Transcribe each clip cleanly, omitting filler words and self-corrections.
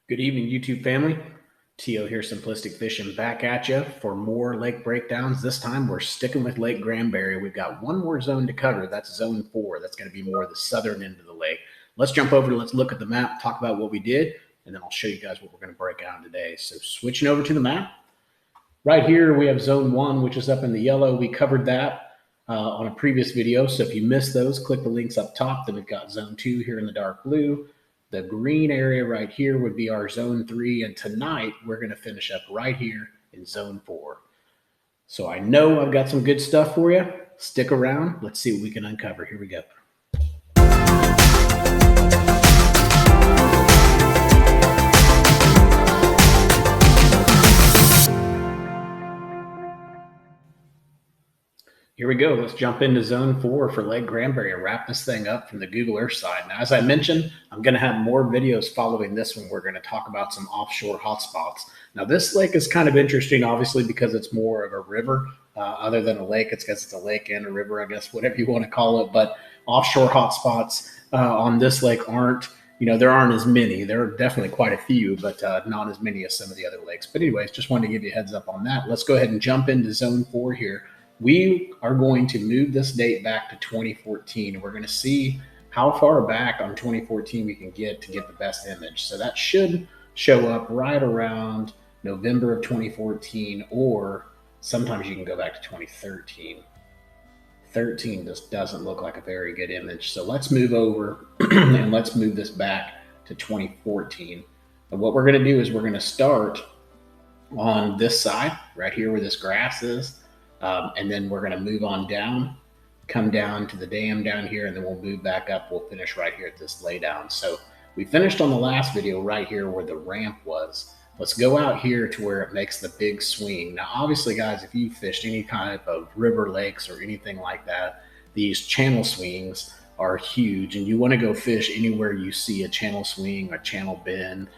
Good evening, YouTube family. Tio here, Simplistic Fishing, back at you for more lake breakdowns. This time we're sticking with Lake Granbury. We've got one more zone to cover. That's zone 4. That's going to be more the southern end of the lake. Let's jump over, let's look at the map, talk about what we did, and then I'll show you guys what we're going to break down today. So switching over to the map. Right here we have zone 1, which is up in the yellow. We covered that on a previous video. So if you missed those, click the links up top. Then we've got zone 2 here in the dark blue. The green area right here would be our zone 3. And tonight we're going to finish up right here in zone 4. So I know I've got some good stuff for you. Stick around. Let's see what we can uncover. Here we go. Here we go. Let's jump into zone 4 for Lake Granbury and wrap this thing up from the Google Earth side. Now, as I mentioned, I'm going to have more videos following this one. We're going to talk about some offshore hotspots. Now, this lake is kind of interesting, obviously, because it's more of a river other than a lake. It's because it's a lake and a river, I guess, whatever you want to call it. But offshore hotspots on this lake aren't, there aren't as many. There are definitely quite a few, but not as many as some of the other lakes. But anyways, just wanted to give you a heads up on that. Let's go ahead and jump into zone 4 here. We are going to move this date back to 2014. We're going to see how far back on 2014 we can get to get the best image. So that should show up right around November of 2014, or sometimes you can go back to 2013. 13 just doesn't look like a very good image. So let's move over and let's move this back to 2014. And what we're going to do is we're going to start on this side right here where this grass is. And then we're going to move on down, come down to the dam down here, and then we'll move back up. We'll finish right here at this laydown. So we finished on the last video right here where the ramp was. Let's go out here to where it makes the big swing. Now, obviously, guys, if you fished any kind of river lakes or anything like that, these channel swings are huge, and you want to go fish anywhere you see a channel swing, a channel bend,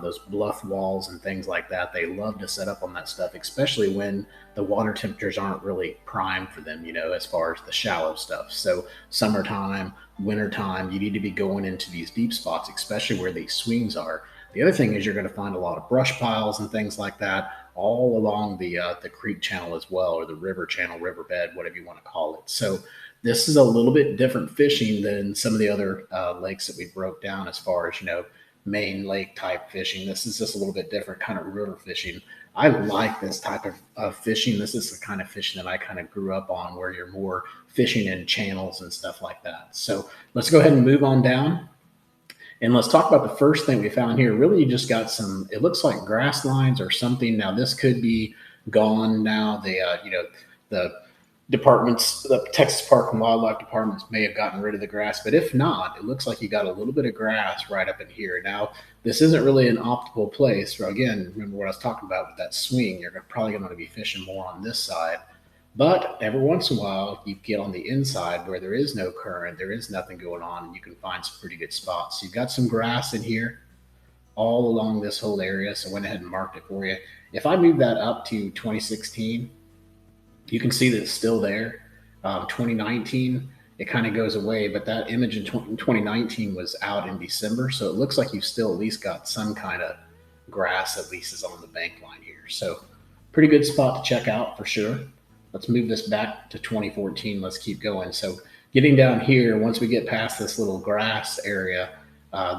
those bluff walls and things like that. They love to set up on that stuff, especially when the water temperatures aren't really prime for them, as far as the shallow stuff. So summertime, wintertime, you need to be going into these deep spots, especially where these swings are. The other thing is you're going to find a lot of brush piles and things like that all along the creek channel as well, or the river channel, riverbed, whatever you want to call it. So this is a little bit different fishing than some of the other lakes that we broke down as far as, main lake type fishing. This is just a little bit different kind of river fishing. I like this type of fishing. This is the kind of fishing that I kind of grew up on, where you're more fishing in channels and stuff like that. So let's go ahead and move on down. And let's talk about the first thing we found here. Really, you just got some, it looks like grass lines or something. Now, this could be gone now. The departments, the Texas Park and Wildlife departments may have gotten rid of the grass, but if not, it looks like you got a little bit of grass right up in here. Now, this isn't really an optimal place. Again, remember what I was talking about with that swing. You're probably going to be fishing more on this side, but every once in a while, you get on the inside where there is no current, there is nothing going on, and you can find some pretty good spots. So you've got some grass in here all along this whole area, so I went ahead and marked it for you. If I move that up to 2016, you can see that it's still there. 2019, it kind of goes away, but that image in 2019 was out in December. So it looks like you've still at least got some kind of grass at least is on the bank line here. So pretty good spot to check out for sure. Let's move this back to 2014. Let's keep going. So getting down here, once we get past this little grass area,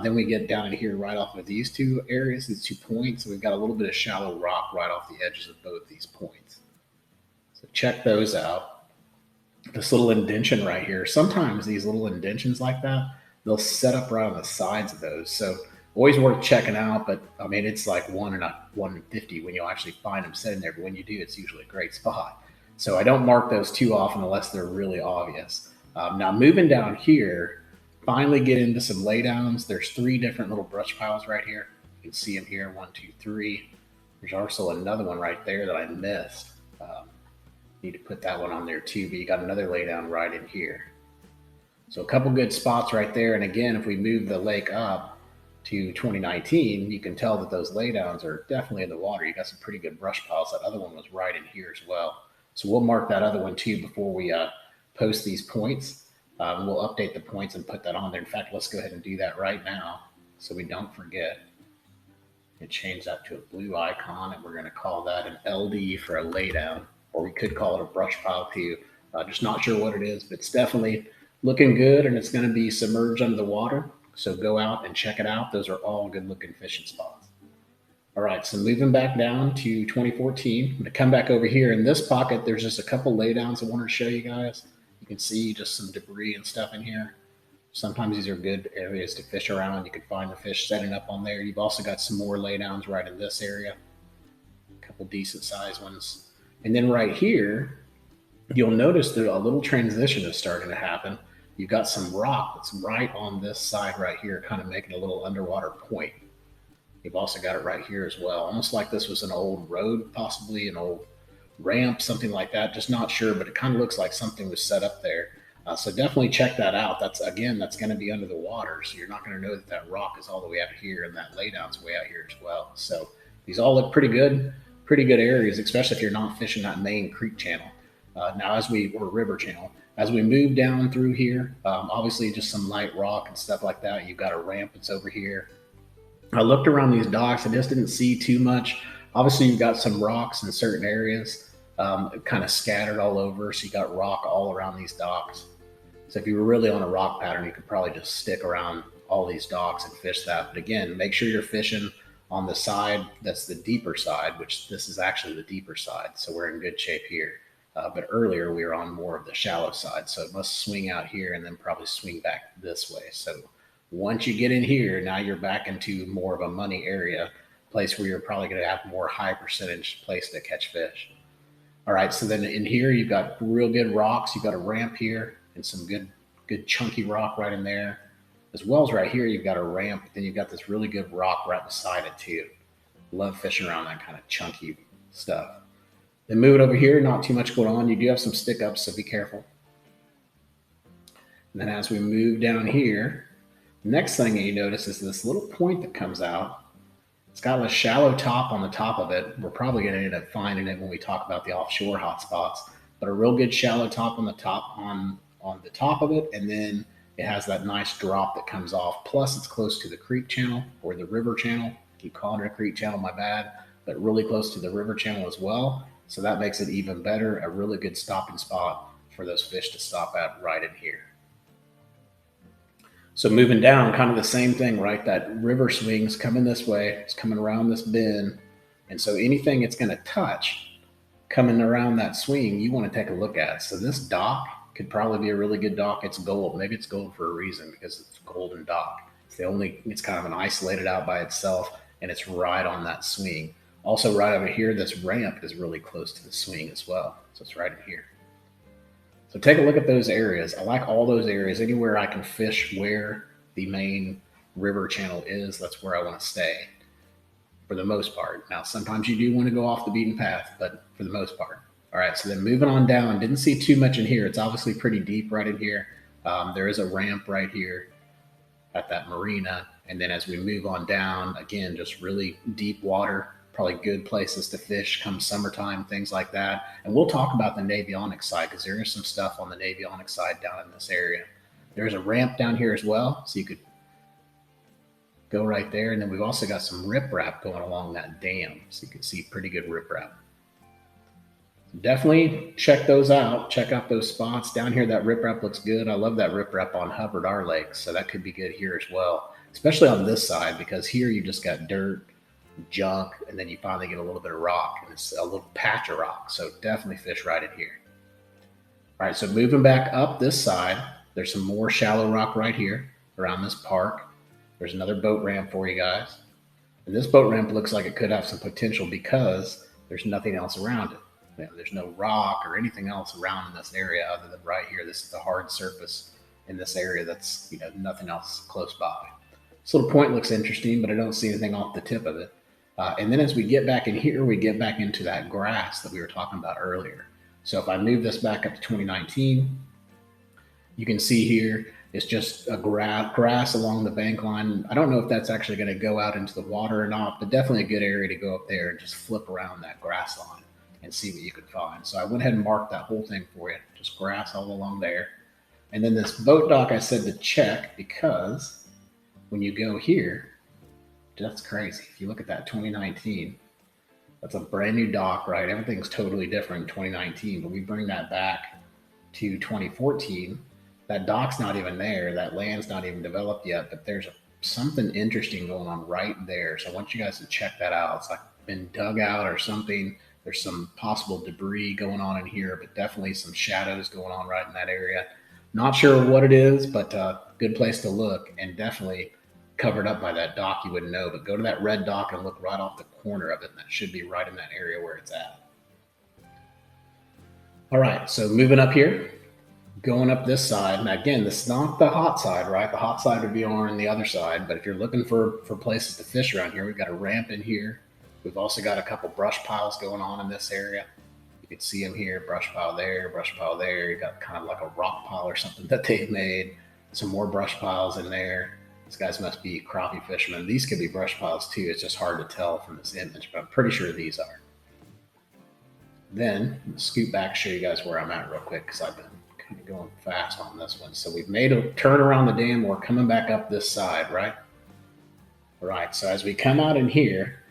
then we get down in here right off of these two areas, these 2 points. We've got a little bit of shallow rock right off the edges of both these points. So check those out. This little indention right here. Sometimes these little indentions like that, they'll set up right on the sides of those. So always worth checking out. But I mean, it's like 1 in 50 when you'll actually find them sitting there. But when you do, it's usually a great spot. So I don't mark those too often unless they're really obvious. Now moving down here, finally get into some laydowns. There's 3 different little brush piles right here. You can see them here, 1, 2, 3. There's also another one right there that I missed. Need to put that one on there too, but you got another laydown right in here. So a couple good spots right there. And again, if we move the lake up to 2019, you can tell that those laydowns are definitely in the water. You got some pretty good brush piles. That other one was right in here as well. So we'll mark that other one too before we post these points. We'll update the points and put that on there. In fact, let's go ahead and do that right now so we don't forget. And change that to a blue icon, and we're going to call that an LD for a laydown, or we could call it a brush pile too. Just not sure what it is, but it's definitely looking good, and it's going to be submerged under the water. So go out and check it out. Those are all good looking fishing spots. All right, so moving back down to 2014, I'm going to come back over here. In this pocket, there's just a couple laydowns I wanted to show you guys. You can see just some debris and stuff in here. Sometimes these are good areas to fish around. You can find the fish setting up on there. You've also got some more laydowns right in this area, a couple decent sized ones. And then right here, you'll notice that a little transition is starting to happen. You've got some rock that's right on this side right here, kind of making a little underwater point. You've also got it right here as well, almost like this was an old road, possibly an old ramp, something like that. Just not sure, but it kind of looks like something was set up there. So definitely check that out. That's going to be under the water, so you're not going to know that that rock is all the way out here, and that laydown's way out here as well. So these all look pretty good areas, especially if you're not fishing that main creek channel. Or river channel, as we move down through here, obviously just some light rock and stuff like that. You've got a ramp that's over here. I looked around these docks. I just didn't see too much. Obviously, you've got some rocks in certain areas, kind of scattered all over. So you got rock all around these docks. So if you were really on a rock pattern, you could probably just stick around all these docks and fish that. But again, make sure you're fishing on the side that's the deeper side, which this is actually the deeper side. So we're in good shape here. But earlier we were on more of the shallow side. So it must swing out here and then probably swing back this way. So once you get in here, now you're back into more of a money area, place where you're probably going to have more high percentage place to catch fish. All right, so then in here, you've got real good rocks. You've got a ramp here and some good chunky rock right in there. As well as right here, you've got a ramp. Then you've got this really good rock right beside it too. Love fishing around that kind of chunky stuff. Then move it over here, not too much going on. You do have some stick ups, so be careful. And then as we move down here, the next thing that you notice is this little point that comes out. It's got a shallow top on the top of it. We're probably going to end up finding it when we talk about the offshore hotspots, but a real good shallow top on the top the top of it, and then it has that nice drop that comes off. Plus, it's close to the creek channel or the river channel. I keep calling it a creek channel, my bad, but really close to the river channel as well. So that makes it even better. A really good stopping spot for those fish to stop at right in here. So moving down, kind of the same thing, right? That river swing's coming this way. It's coming around this bend. And so anything it's going to touch coming around that swing, you want to take a look at. So this dock could probably be a really good dock. It's gold. Maybe it's gold for a reason because it's a golden dock. It's kind of an isolated out by itself, and it's right on that swing. Also right over here, this ramp is really close to the swing as well. So it's right in here. So take a look at those areas. I like all those areas. Anywhere I can fish where the main river channel is, that's where I want to stay for the most part. Now, sometimes you do want to go off the beaten path, but for the most part. All right, so then moving on down, didn't see too much in here. It's obviously pretty deep right in here. There is a ramp right here at that marina. And then as we move on down, again, just really deep water, probably good places to fish come summertime, things like that. And we'll talk about the Navionics side because there is some stuff on the Navionics side down in this area. There's a ramp down here as well, so you could go right there. And then we've also got some riprap going along that dam, so you can see pretty good riprap. Definitely check those out. Check out those spots. Down here, that riprap looks good. I love that riprap on Hubbard R Lake, so that could be good here as well, especially on this side because here you just got dirt, junk, and then you finally get a little bit of rock, and it's a little patch of rock, so definitely fish right in here. All right, so moving back up this side, there's some more shallow rock right here around this park. There's another boat ramp for you guys, and this boat ramp looks like it could have some potential because there's nothing else around it. There's no rock or anything else around in this area other than right here. This is the hard surface in this area. That's nothing else close by. This little point looks interesting, but I don't see anything off the tip of it. And then as we get back in here, we get back into that grass that we were talking about earlier. So if I move this back up to 2019, you can see here it's just a grass along the bank line. I don't know if that's actually going to go out into the water or not, but definitely a good area to go up there and just flip around that grass line and see what you can find. So I went ahead and marked that whole thing for you, just grass all along there. And then this boat dock I said to check because when you go here, That's crazy. If you look at that 2019, that's a brand new dock, right? Everything's totally different in 2019, but we bring that back to 2014. That dock's not even there. That land's not even developed yet, but there's something interesting going on right there. So I want you guys to check that out. It's like been dug out or something. There's some possible debris going on in here, but definitely some shadows going on right in that area. Not sure what it is, but good place to look, and definitely covered up by that dock, you wouldn't know. But go to that red dock and look right off the corner of it, and that should be right in that area where it's at. All right, so moving up here, going up this side. Now again, this is not the hot side, right? The hot side would be on the other side, but if you're looking for places to fish around here, we've got a ramp in here. We've also got a couple brush piles going on in this area. You can see them here, brush pile there, brush pile there. You got kind of like a rock pile or something that they've made. Some more brush piles in there. These guys must be crappie fishermen. These could be brush piles too. It's just hard to tell from this image, but I'm pretty sure these are. Then I'm scoot back, show you guys where I'm at real quick because I've been kind of going fast on this one. So we've made a turn around the dam. We're coming back up this side, right? All right, so as we come out in here,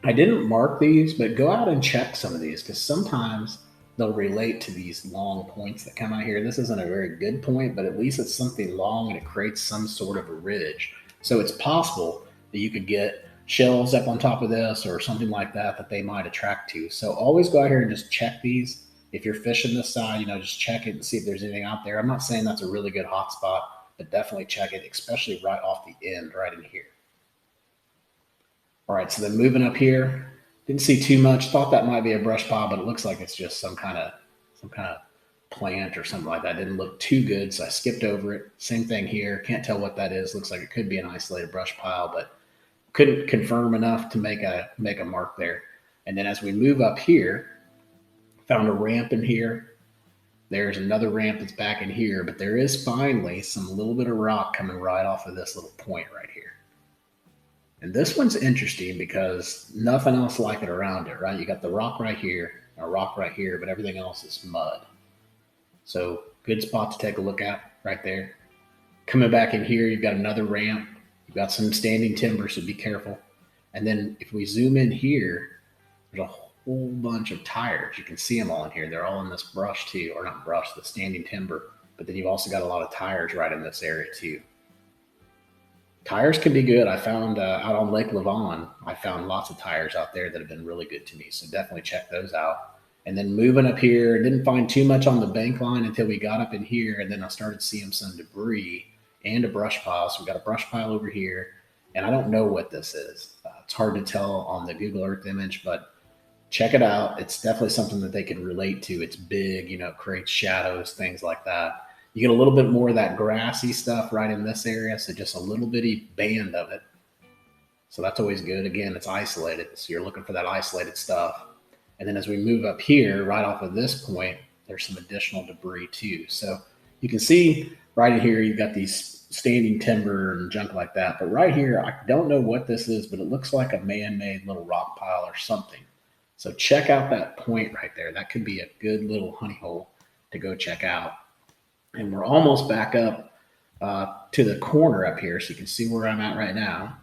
I didn't mark these, but go out and check some of these because sometimes they'll relate to these long points that come out here. This isn't a very good point, but at least it's something long and it creates some sort of a ridge. So it's possible that you could get shells up on top of this or something like that that they might attract to. So always go out here and just check these. If you're fishing this side, just check it and see if there's anything out there. I'm not saying that's a really good hot spot, but definitely check it, especially right off the end, right in here. All right, so then moving up here, didn't see too much. Thought that might be a brush pile, but it looks like it's just some kind of plant or something like that. Didn't look too good, so I skipped over it. Same thing here. Can't tell what that is. Looks like it could be an isolated brush pile, but couldn't confirm enough to make a mark there. And then as we move up here, found a ramp in here. There's another ramp that's back in here, but there is finally some little bit of rock coming right off of this little point right here. And this one's interesting because nothing else like it around it, right? You got the rock right here, a rock right here, but everything else is mud. So good spot to take a look at right there. Coming back in here, you've got another ramp. You've got some standing timber, so be careful. And then if we zoom in here, there's a whole bunch of tires. You can see them all in here. They're all in this brush too, or not brush, the standing timber. But then you've also got a lot of tires right in this area too. Tires can be good. I found out on Lake Lavon, I found lots of tires out there that have been really good to me. So definitely check those out. And then moving up here, didn't find too much on the bank line until we got up in here. And then I started seeing some debris and a brush pile. So we got a brush pile over here. And I don't know what this is. It's hard to tell on the Google Earth image, but check it out. It's definitely something that they can relate to. It's big, it creates shadows, things like that. You get a little bit more of that grassy stuff right in this area, so just a little bitty band of it. So that's always good. Again, it's isolated, so you're looking for that isolated stuff. And then as we move up here, right off of this point, there's some additional debris too. So you can see right in here, you've got these standing timber and junk like that. But right here, I don't know what this is, but it looks like a man-made little rock pile or something. So check out that point right there. That could be a good little honey hole to go check out. And we're almost back up to the corner up here, so you can see where I'm at right now.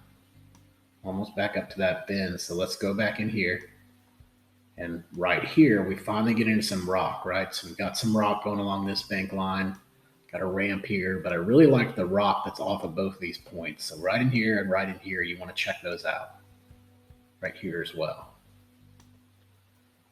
Almost back up to that bend. So let's go back in here. And right here, we finally get into some rock, right? So we've got some rock going along this bank line. Got a ramp here, but I really like the rock that's off of both of these points. So right in here and right in here, you want to check those out. Right here as well.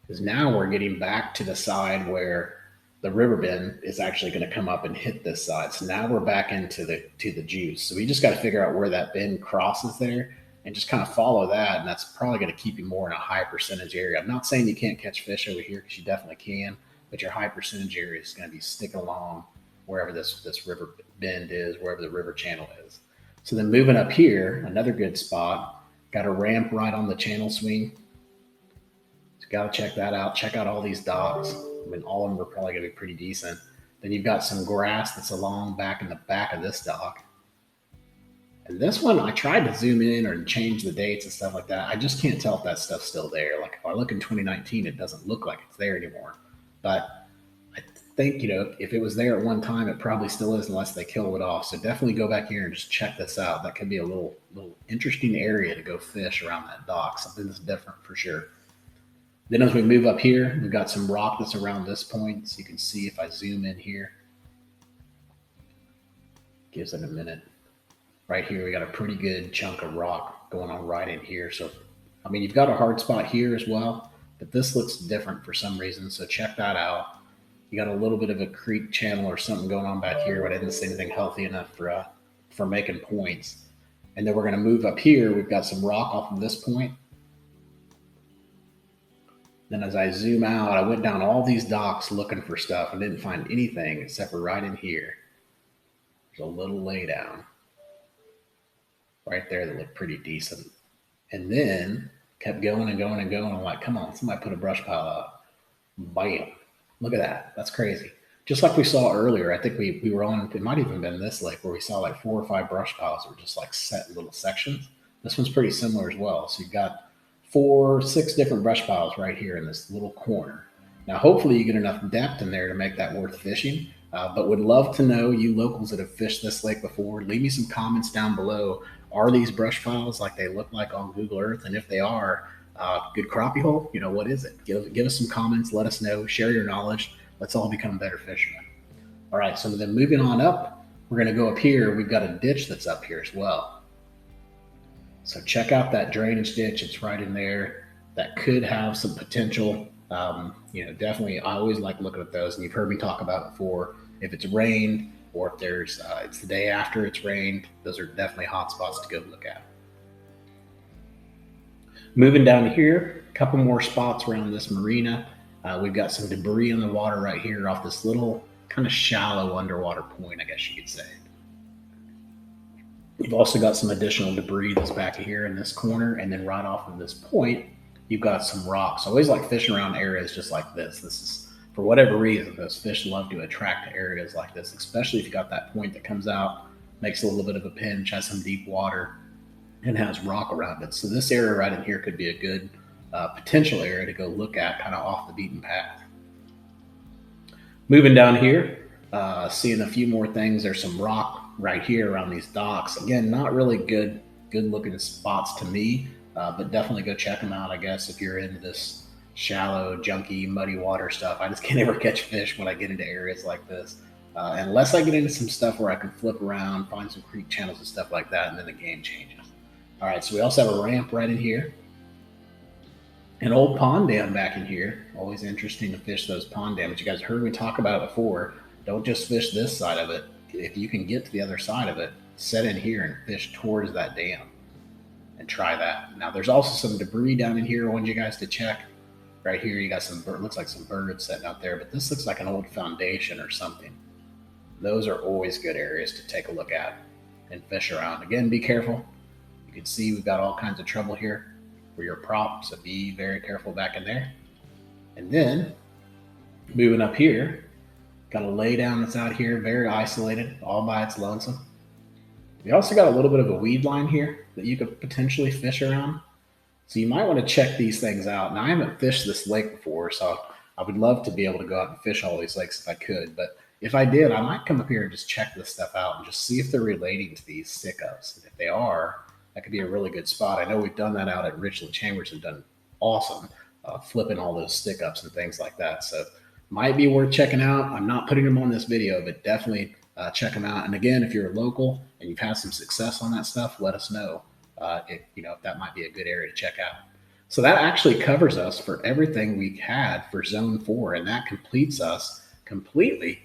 Because now we're getting back to the side where the river bend is actually going to come up and hit this side. So now we're back into the juice. So we just got to figure out where that bend crosses there and just kind of follow that. And that's probably going to keep you more in a high percentage area. I'm not saying you can't catch fish over here because you definitely can, but your high percentage area is going to be sticking along wherever this river bend is, wherever the river channel is. So then moving up here, another good spot, got a ramp right on the channel swing. So got to check that out. Check out all these docks. I mean, all of them are probably going to be pretty decent. Then you've got some grass that's along back in the back of this dock. And this one, I tried to zoom in or change the dates and stuff like that. I just can't tell if that stuff's still there. Like if I look in 2019, it doesn't look like it's there anymore. But think, if it was there at one time, it probably still is unless they kill it off. So definitely go back here and just check this out. That could be a little interesting area to go fish around that dock. Something that's different for sure. Then as we move up here, we've got some rock that's around this point. So you can see if I zoom in here, gives it a minute. Right here, we got a pretty good chunk of rock going on right in here. So, I mean, you've got a hard spot here as well, but this looks different for some reason. So check that out. You got a little bit of a creek channel or something going on back here, but I didn't see anything healthy enough for making points. And then we're going to move up here. We've got some rock off of this point. Then as I zoom out, I went down all these docks looking for stuff and didn't find anything except for right in here. There's a little laydown right there that looked pretty decent. And then kept going and going and going. I'm like, come on, somebody put a brush pile up. Bam. Look at that. That's crazy. Just like we saw earlier, I think we were on, it might even been this lake where we saw like 4 or 5 brush piles that were just like set in little sections. This one's pretty similar as well. So you've got 4 or 6 different brush piles right here in this little corner. Now, hopefully you get enough depth in there to make that worth fishing, but would love to know, you locals that have fished this lake before, leave me some comments down below. Are these brush piles like they look like on Google Earth? And if they are, good crappie hole, what is it? Give us some comments, let us know, share your knowledge. Let's all become better fishermen. All right, so then moving on up, we're gonna go up here. We've got a ditch that's up here as well. So check out that drainage ditch. It's right in there. That could have some potential. Definitely, I always like looking at those. And you've heard me talk about it before. If it's rained or if there's, it's the day after it's rained, those are definitely hot spots to go look at. Moving down here, a couple more spots around this marina. We've got some debris in the water right here off this little kind of shallow underwater point, I guess you could say. You've also got some additional debris that's back here in this corner, and then right off of this point, you've got some rocks. I always like fishing around areas just like this. This is, for whatever reason, those fish love to attract to areas like this, especially if you got that point that comes out, makes a little bit of a pinch, has some deep water, and has rock around it. So this area right in here could be a good potential area to go look at, kind of off the beaten path. Moving down here, seeing a few more things. There's some rock right here around these docks. Again, not really good looking spots to me, but definitely go check them out, I guess, if you're into this shallow, junky, muddy water stuff. I just can't ever catch fish when I get into areas like this, unless I get into some stuff where I can flip around, find some creek channels and stuff like that, and then the game changes. All right, so we also have a ramp right in here. An old pond dam back in here. Always interesting to fish those pond dams. You guys heard me talk about it before. Don't just fish this side of it. If you can get to the other side of it, set in here and fish towards that dam and try that. Now, there's also some debris down in here I want you guys to check. Right here, you got some, looks like some birds sitting out there, but this looks like an old foundation or something. Those are always good areas to take a look at and fish around. Again, be careful. You can see we've got all kinds of trouble here for your prop, so be very careful back in there. And then moving up here, got a laydown that's out here, very isolated, all by its lonesome. We also got a little bit of a weed line here that you could potentially fish around. So you might want to check these things out. Now, I haven't fished this lake before, so I would love to be able to go out and fish all these lakes if I could. But if I did, I might come up here and just check this stuff out and just see if they're relating to these stick-ups. And if they are, that could be a really good spot. I know we've done that out at Richland Chambers and done awesome, flipping all those stick-ups and things like that. So might be worth checking out. I'm not putting them on this video, but definitely check them out. And again, if you're a local and you've had some success on that stuff, let us know if that might be a good area to check out. So that actually covers us for everything we had for Zone 4, and that completes us completely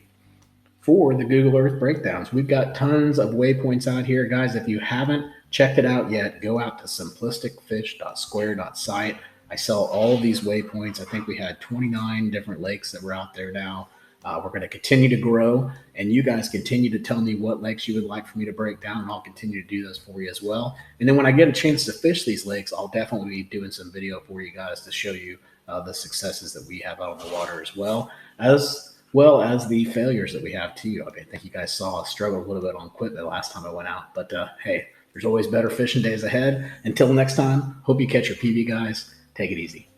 for the Google Earth breakdowns. We've got tons of waypoints out here. Guys, if you haven't checked it out yet, go out to simplisticfish.square.site. I sell all of these waypoints. I think we had 29 different lakes that were out there now. We're going to continue to grow, and you guys continue to tell me what lakes you would like for me to break down, and I'll continue to do those for you as well. And then when I get a chance to fish these lakes, I'll definitely be doing some video for you guys to show you the successes that we have out on the water, as well as the failures that we have too. Okay, I think you guys saw us struggle a little bit on equipment last time I went out, but hey, there's always better fishing days ahead. Until next time, hope you catch your PB, guys. Take it easy.